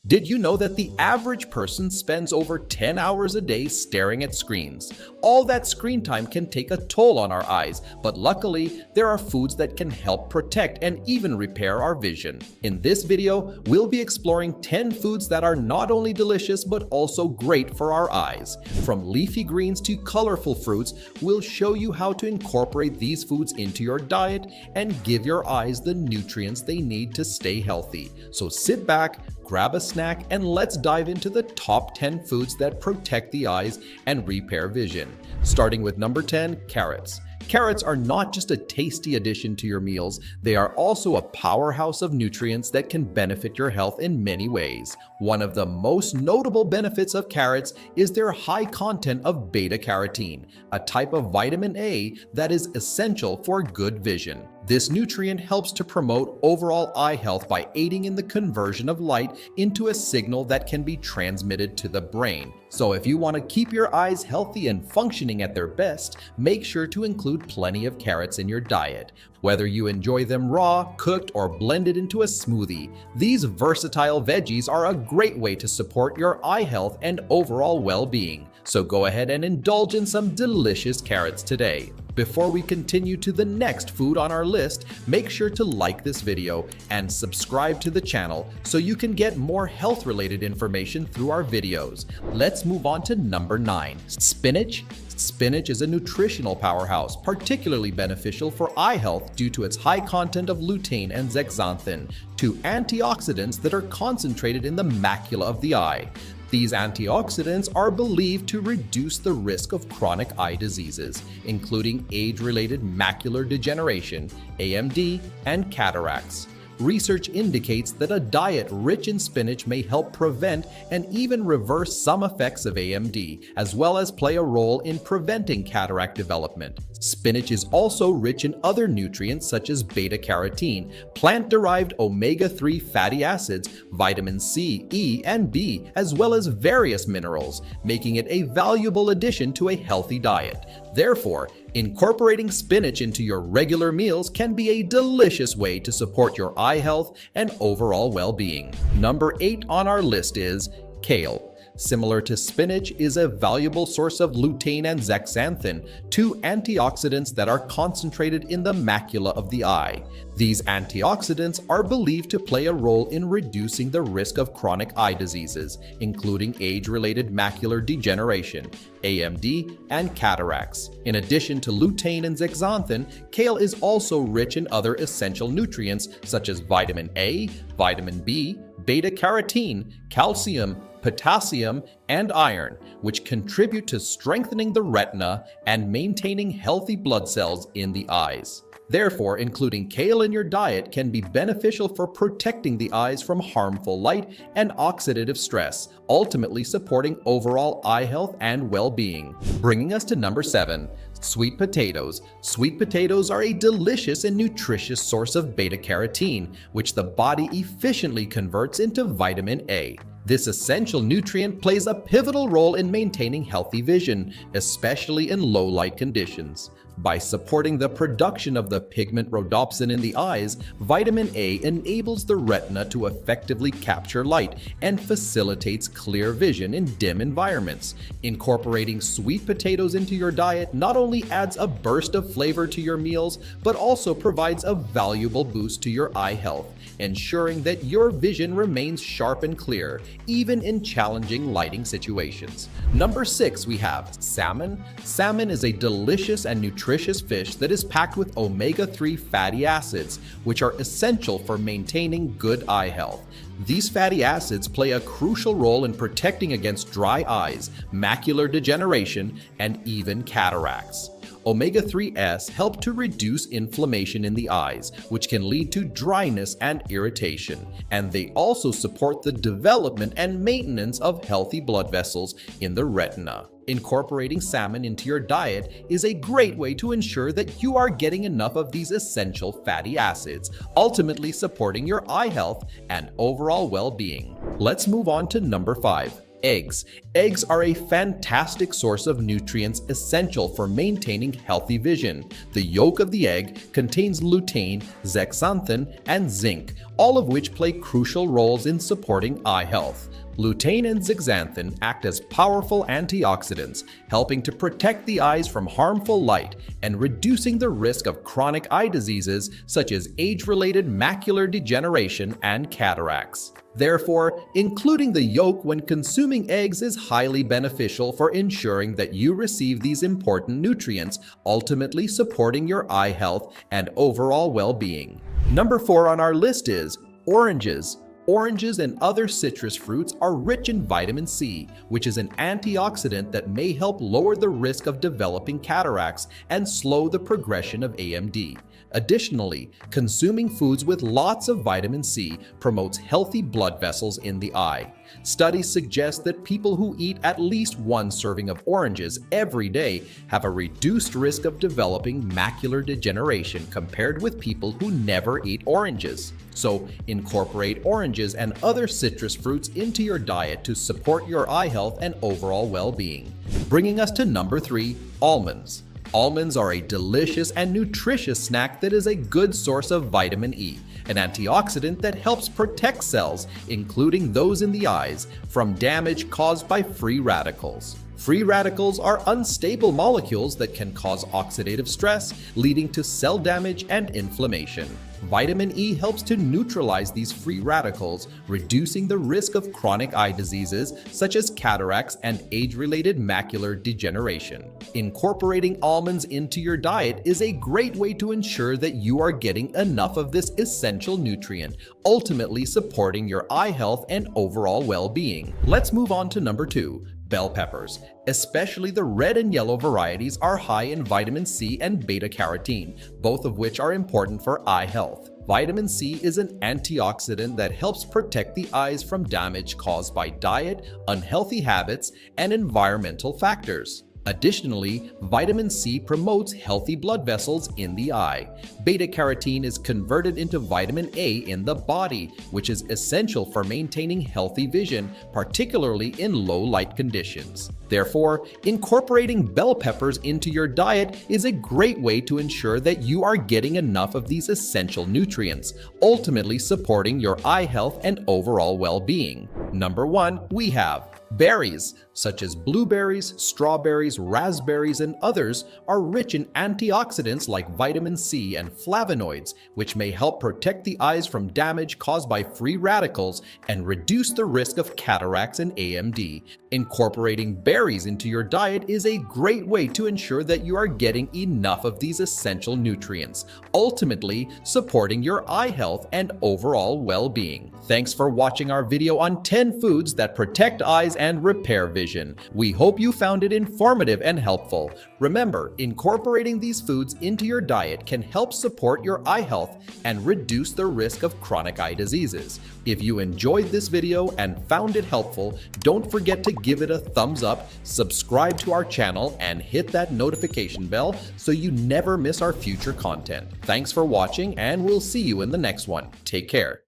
Did you know that the average person spends over 10 hours a day staring at screens? All that screen time can take a toll on our eyes, but luckily, there are foods that can help protect and even repair our vision. In this video, we'll be exploring 10 foods that are not only delicious but also great for our eyes. From leafy greens to colorful fruits, we'll show you how to incorporate these foods into your diet and give your eyes the nutrients they need to stay healthy. So sit back, grab a snack, and let's dive into the top 10 foods that protect the eyes and repair vision. Starting with number 10, carrots. Carrots are not just a tasty addition to your meals, they are also a powerhouse of nutrients that can benefit your health in many ways. One of the most notable benefits of carrots is their high content of beta-carotene, a type of vitamin A that is essential for good vision. This nutrient helps to promote overall eye health by aiding in the conversion of light into a signal that can be transmitted to the brain. So if you want to keep your eyes healthy and functioning at their best, make sure to include plenty of carrots in your diet. Whether you enjoy them raw, cooked, or blended into a smoothie, these versatile veggies are a great way to support your eye health and overall well-being. So go ahead and indulge in some delicious carrots today. Before we continue to the next food on our list, make sure to like this video and subscribe to the channel so you can get more health-related information through our videos. Let's move on to number 9, spinach. Spinach is a nutritional powerhouse, particularly beneficial for eye health due to its high content of lutein and zeaxanthin, two antioxidants that are concentrated in the macula of the eye. These antioxidants are believed to reduce the risk of chronic eye diseases, including age-related macular degeneration, AMD, and cataracts. Research indicates that a diet rich in spinach may help prevent and even reverse some effects of AMD, as well as play a role in preventing cataract development. Spinach is also rich in other nutrients such as beta-carotene, plant-derived omega-3 fatty acids, vitamin C, E, and B, as well as various minerals, making it a valuable addition to a healthy diet. Therefore, incorporating spinach into your regular meals can be a delicious way to support your eye health and overall well-being. Number 8 on our list is kale. Similar to spinach, is a valuable source of lutein and zeaxanthin, two antioxidants that are concentrated in the macula of the eye. These antioxidants are believed to play a role in reducing the risk of chronic eye diseases, including age-related macular degeneration, AMD, and cataracts. In addition to lutein and zeaxanthin, kale is also rich in other essential nutrients such as vitamin A, vitamin B, beta-carotene, calcium, potassium, and iron, which contribute to strengthening the retina and maintaining healthy blood cells in the eyes. Therefore, including kale in your diet can be beneficial for protecting the eyes from harmful light and oxidative stress, ultimately supporting overall eye health and well-being. Bringing us to number 7, sweet potatoes. Sweet potatoes are a delicious and nutritious source of beta-carotene, which the body efficiently converts into vitamin A. This essential nutrient plays a pivotal role in maintaining healthy vision, especially in low light conditions. By supporting the production of the pigment rhodopsin in the eyes, vitamin A enables the retina to effectively capture light and facilitates clear vision in dim environments. Incorporating sweet potatoes into your diet not only adds a burst of flavor to your meals, but also provides a valuable boost to your eye health, ensuring that your vision remains sharp and clear, even in challenging lighting situations. Number 6, we have salmon. Salmon is a delicious and nutritious fish that is packed with omega-3 fatty acids, which are essential for maintaining good eye health. These fatty acids play a crucial role in protecting against dry eyes, macular degeneration, and even cataracts. Omega-3s help to reduce inflammation in the eyes, which can lead to dryness and irritation, and they also support the development and maintenance of healthy blood vessels in the retina. Incorporating salmon into your diet is a great way to ensure that you are getting enough of these essential fatty acids, ultimately supporting your eye health and overall well-being. Let's move on to number 5. Eggs. Eggs are a fantastic source of nutrients essential for maintaining healthy vision. The yolk of the egg contains lutein, zeaxanthin, and zinc, all of which play crucial roles in supporting eye health. Lutein and zeaxanthin act as powerful antioxidants, helping to protect the eyes from harmful light and reducing the risk of chronic eye diseases such as age-related macular degeneration and cataracts. Therefore, including the yolk when consuming eggs is highly beneficial for ensuring that you receive these important nutrients, ultimately supporting your eye health and overall well-being. Number 4 on our list is oranges. Oranges and other citrus fruits are rich in vitamin C, which is an antioxidant that may help lower the risk of developing cataracts and slow the progression of AMD. Additionally, consuming foods with lots of vitamin C promotes healthy blood vessels in the eye. Studies suggest that people who eat at least one serving of oranges every day have a reduced risk of developing macular degeneration compared with people who never eat oranges. So, incorporate oranges and other citrus fruits into your diet to support your eye health and overall well-being. Bringing us to number 3, almonds. Almonds are a delicious and nutritious snack that is a good source of vitamin E, an antioxidant that helps protect cells, including those in the eyes, from damage caused by free radicals. Free radicals are unstable molecules that can cause oxidative stress, leading to cell damage and inflammation. Vitamin E helps to neutralize these free radicals, reducing the risk of chronic eye diseases such as cataracts and age-related macular degeneration. Incorporating almonds into your diet is a great way to ensure that you are getting enough of this essential nutrient, ultimately supporting your eye health and overall well-being. Let's move on to number 2. Bell peppers, especially the red and yellow varieties, are high in vitamin C and beta-carotene, both of which are important for eye health. Vitamin C is an antioxidant that helps protect the eyes from damage caused by diet, unhealthy habits, and environmental factors. Additionally, vitamin C promotes healthy blood vessels in the eye. Beta-carotene is converted into vitamin A in the body, which is essential for maintaining healthy vision, particularly in low light conditions. Therefore, incorporating bell peppers into your diet is a great way to ensure that you are getting enough of these essential nutrients, ultimately supporting your eye health and overall well-being. Number 1, we have berries, such as blueberries, strawberries, raspberries, and others, are rich in antioxidants like vitamin C and flavonoids, which may help protect the eyes from damage caused by free radicals and reduce the risk of cataracts and AMD. Incorporating berries into your diet is a great way to ensure that you are getting enough of these essential nutrients, ultimately supporting your eye health and overall well-being. Thanks for watching our video on 10 foods that protect eyes and repair vision. We hope you found it informative and helpful. Remember, incorporating these foods into your diet can help support your eye health and reduce the risk of chronic eye diseases. If you enjoyed this video and found it helpful, don't forget to give it a thumbs up, subscribe to our channel, and hit that notification bell so you never miss our future content. Thanks for watching, and we'll see you in the next one. Take care.